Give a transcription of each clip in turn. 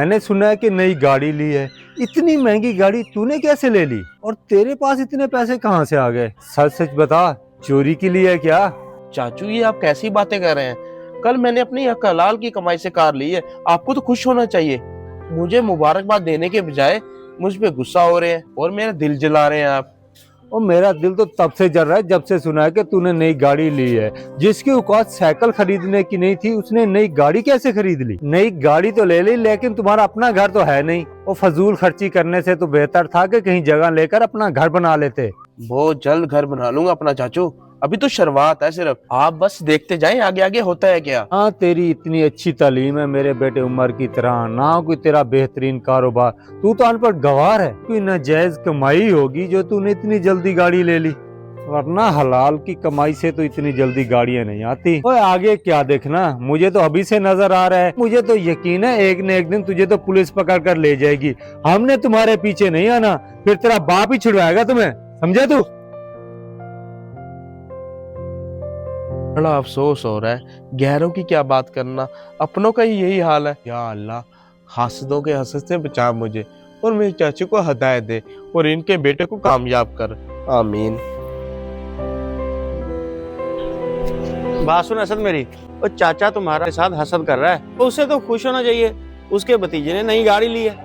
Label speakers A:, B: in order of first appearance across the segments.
A: मैंने सुना है कि नई गाड़ी ली है। इतनी महंगी गाड़ी तूने कैसे ले ली और तेरे पास इतने पैसे कहाँ से आ गए? सच सच बता, चोरी की ली है क्या?
B: चाचू ये आप कैसी बातें कर रहे हैं? कल मैंने अपनी हलाल की कमाई से कार ली है। आपको तो खुश होना चाहिए। मुझे मुबारकबाद देने के बजाय मुझ पे गुस्सा हो रहे हैं और मेरा दिल जला रहे हैं आप।
A: और मेरा दिल तो तब से जल रहा है जब से सुना है कि तूने नई गाड़ी ली है। जिसकी औकात साइकिल खरीदने की नहीं थी उसने नई गाड़ी कैसे खरीद ली? नई गाड़ी तो ले ली लेकिन तुम्हारा अपना घर तो है नहीं। वो फजूल खर्ची करने से तो बेहतर था कि कहीं जगह लेकर अपना घर बना लेते।
B: बहुत जल्द घर बना लूंगा अपना चाचू, अभी तो शुरुआत है सिर्फ। आप बस देखते जाएं आगे आगे होता है क्या।
A: हाँ, तेरी इतनी अच्छी तालीम है मेरे बेटे उमर की तरह, ना कोई तेरा बेहतरीन कारोबार। तू तो अनपढ़ गवार है। कोई नाजायज कमाई होगी जो तूने इतनी जल्दी गाड़ी ले ली, वरना हलाल की कमाई से तो इतनी जल्दी गाड़ियां नहीं आती। ओए आगे क्या देखना, मुझे तो अभी से नजर आ रहा है। मुझे तो यकीन है एक न एक दिन तुझे तो पुलिस पकड़ कर ले जाएगी। हमने तुम्हारे पीछे नहीं आना, फिर तेरा बाप ही छुड़वाएगा तुम्हें, समझे तू?
B: बड़ा अफसोस हो रहा है, गैरों की क्या बात करना, अपनों का ही यही हाल है। या अल्लाह, हासदों के हसद से बचा मुझे और मेरे चाचू को हदायत दे और इनके बेटे को कामयाब कर, आमीन।
C: बात सुन असद मेरी, वो चाचा तुम्हारे साथ हसद कर रहा है, तो उससे तो खुश होना चाहिए। उसके भतीजे ने नई गाड़ी ली है,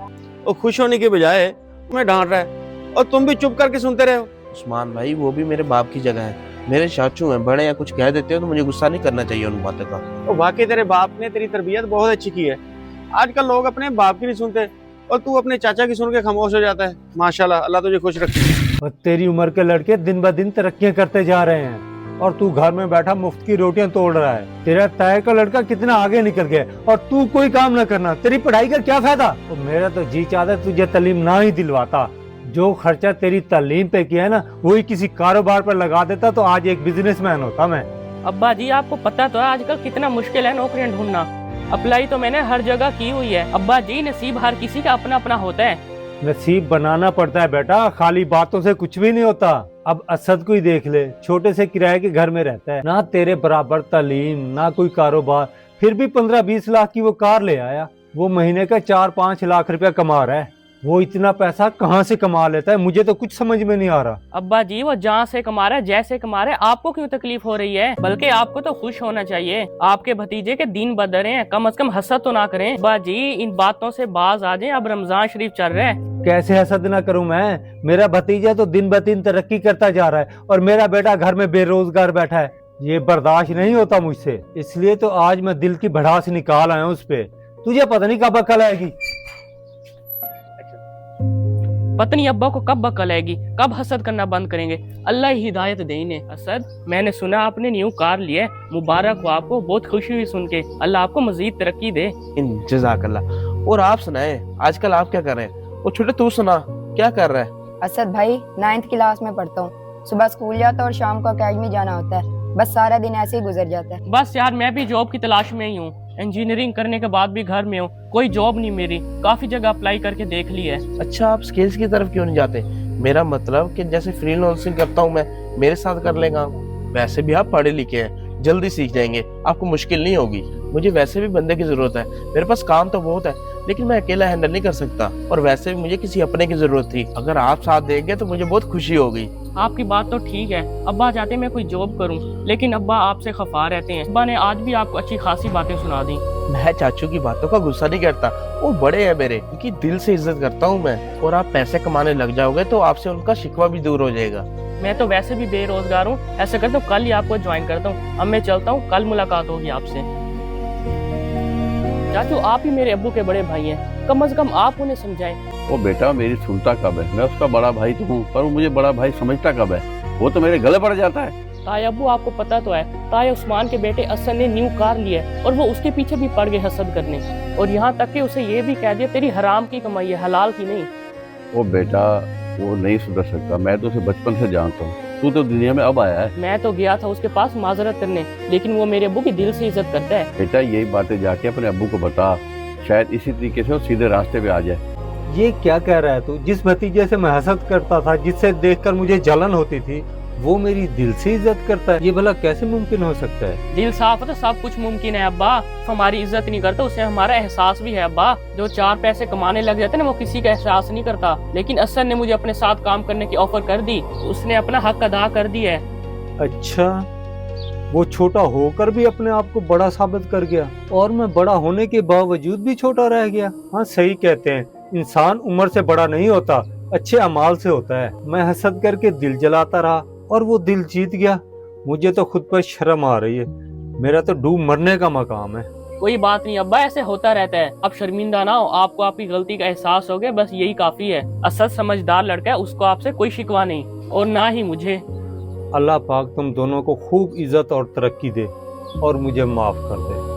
C: वो खुश होने के बजाय तुम्हें डांट रहा है और तुम भी चुप करके सुनते रहे हो।
B: उस्मान भाई, वो भी मेरे बाप की जगह है। मेरे चाचू हैं, बड़े या कुछ कह देते हो तो मुझे गुस्सा नहीं करना चाहिए उन बातों का।
C: तो वाकई तेरे बाप ने तेरी तरबियत बहुत अच्छी की है। आजकल लोग अपने बाप की नहीं सुनते और तू अपने चाचा की सुन के खामोश हो जाता है। माशाल्लाह, अल्लाह तुझे खुश रखे।
A: और तेरी उम्र के लड़के दिन ब दिन तरक्कियां करते जा रहे हैं और तू घर में बैठा मुफ्त की रोटियां तोड़ रहा है। तेरा ताए का लड़का कितना आगे निकल गया और तू कोई काम न करना, तेरी पढ़ाई का क्या फायदा? तो मेरा तो जी चाहता है तुझे तालीम ना ही दिलवाता। जो खर्चा तेरी तालीम पे किया है ना, वही किसी कारोबार पर लगा देता तो आज एक बिजनेसमैन होता मैं।
D: अब्बा जी, आपको पता तो है आजकल कितना मुश्किल है नौकरियां ढूंढना। अप्लाई तो मैंने हर जगह की हुई है। अब्बा जी, नसीब हर किसी का अपना अपना होता है।
A: नसीब बनाना पड़ता है बेटा, खाली बातों से कुछ भी नहीं होता। अब असद को ही देख ले, छोटे से किराए के घर में रहता है, ना तेरे बराबर तालीम ना कोई कारोबार, फिर भी 15-20 लाख की वो कार ले आया। वो महीने का 4-5 लाख रुपया कमा रहा है। वो इतना पैसा कहाँ से कमा लेता है, मुझे तो कुछ समझ में नहीं आ रहा।
D: अब्बा जी, वो जहाँ से कमा रहा है, जैसे कमा रहा है, आपको क्यों तकलीफ हो रही है? बल्कि आपको तो खुश होना चाहिए। आपके भतीजे के दिन बदल हैं, कम से कम हसद तो ना करें। अब्बा जी, इन बातों से बाज आ जाएं, अब रमजान शरीफ चल रहा है।
A: कैसे हसद ना करूं मैं? मेरा भतीजा तो दिन ब दिन तरक्की करता जा रहा है और मेरा बेटा घर में बेरोजगार बैठा है। ये बर्दाश्त नहीं होता मुझसे, इसलिए तो आज मैं दिल की भड़ास निकाल आया हूं उस पे। तुझे पता नहीं कब अकल आएगी।
D: पत्नी अब्बा को कब अकल आएगी, कब हसद करना बंद करेंगे? अल्लाह ही हिदायत दे इन्हें। असद, मैंने सुना आपने न्यू कार ली है, मुबारक हो आपको। बहुत खुशी हुई सुन के। अल्लाह आपको मजीद तरक्की दे।
B: जज़ाकल्लाह। और आप सुनाए, आजकल आप क्या कर रहे हैं? वो छोटे तू सुना, क्या कर रहा है?
E: असद भाई, 9th क्लास में पढ़ता हूँ। सुबह स्कूल जाता और शाम को अकेडमी जाना होता है। बस सारा दिन ऐसे ही गुजर जाता है।
D: बस यार, मैं भी जॉब की तलाश में ही हूँ। इंजीनियरिंग करने के बाद भी घर में हूँ, कोई जॉब नहीं मेरी। काफी जगह अप्लाई करके देख ली है।
B: अच्छा, आप स्किल्स की तरफ क्यों नहीं जाते? मेरा मतलब कि जैसे फ्रीलांसिंग करता हूँ मैं, मेरे साथ कर लेगा। वैसे भी आप पढ़े लिखे हैं, जल्दी सीख जाएंगे, आपको मुश्किल नहीं होगी। मुझे वैसे भी बंदे की जरूरत है, मेरे पास काम तो बहुत है लेकिन मैं अकेला हैंडल नहीं कर सकता। और वैसे भी मुझे किसी अपने की जरूरत थी। अगर आप साथ देंगे तो मुझे बहुत खुशी होगी।
D: आपकी बात तो ठीक है। अब्बा चाहते मैं कोई जॉब करूं, लेकिन अब्बा आपसे खफा रहते हैं। अब्बा ने आज भी आपको अच्छी खासी बातें सुना दी।
B: मैं चाचू की बातों का गुस्सा नहीं करता, वो बड़े हैं मेरे, उनकी दिल से इज्जत करता हूँ मैं। और आप पैसे कमाने लग जाओगे तो आपसे उनका शिकवा भी दूर हो जाएगा।
D: मैं तो वैसे भी बेरोजगार हूँ। ऐसा करता हूँ, कल ही आपको ज्वाइन करता हूँ। अब मैं चलता हूँ, कल मुलाकात होगी आपसे। चाचू, आप ही मेरे अब्बू के बड़े भाई हैं, कम से कम आप उन्हें समझाएं।
F: वो बेटा मेरी सुनता कब है? मैं उसका बड़ा भाई तो हूँ, पर वो मुझे बड़ा भाई समझता कब है? वो तो मेरे गले पड़ जाता है।
D: ताए अब्बू, आपको पता तो है, ताए उस्मान के बेटे असद ने न्यू कार लिया है और वो उसके पीछे भी पड़ गए हसद करने। और यहाँ तक कि उसे ये भी कह दिया तेरी हराम की कमाई है, हलाल की नहीं।
F: वो बेटा वो नहीं सुधर सकता, मैं तो उसे बचपन से जानता हूँ। तू तो दुनिया में अब आया है।
D: मैं तो गया था उसके पास माजरत करने, लेकिन वो मेरे अब्बू की दिल से इज्जत करता है।
F: बेटा यही बातें जाके अपने अब्बू को बता, शायद इसी तरीके से वो सीधे रास्ते पे आ जाए।
A: ये क्या कह रहा है तू? जिस भतीजे से मैं हसद करता था, जिससे देखकर मुझे जलन होती थी, वो मेरी दिल से इज्जत करता है, ये भला कैसे मुमकिन हो सकता है?
D: दिल साफ है तो सब कुछ मुमकिन है अब्बा। हमारी इज्जत नहीं करता, उसे हमारा एहसास भी है अब्बा। जो 4 पैसे कमाने लग जाते हैं ना, वो किसी का एहसास नहीं करता। लेकिन असद ने मुझे अपने साथ काम करने की ऑफर कर दी, उसने अपना हक अदा कर दिया है।
A: अच्छा, वो छोटा होकर भी अपने आप को बड़ा साबित कर गया और मैं बड़ा होने के बावजूद भी छोटा रह गया। हाँ, सही कहते हैं, इंसान उम्र से बड़ा नहीं होता, अच्छे अमाल से होता है। मैं हसद करके दिल जलाता रहा और वो दिल जीत गया। मुझे तो खुद पर शर्म आ रही है, मेरा तो डूब मरने का मकाम है।
D: कोई बात नहीं अब्बा, ऐसे होता रहता है। अब शर्मिंदा ना हो, आपको आपकी गलती का एहसास हो गया, बस यही काफी है। असद समझदार लड़का है, उसको आपसे कोई शिकवा नहीं और ना ही मुझे।
A: अल्लाह पाक तुम दोनों को खूब इज्जत और तरक्की दे और मुझे माफ कर दे।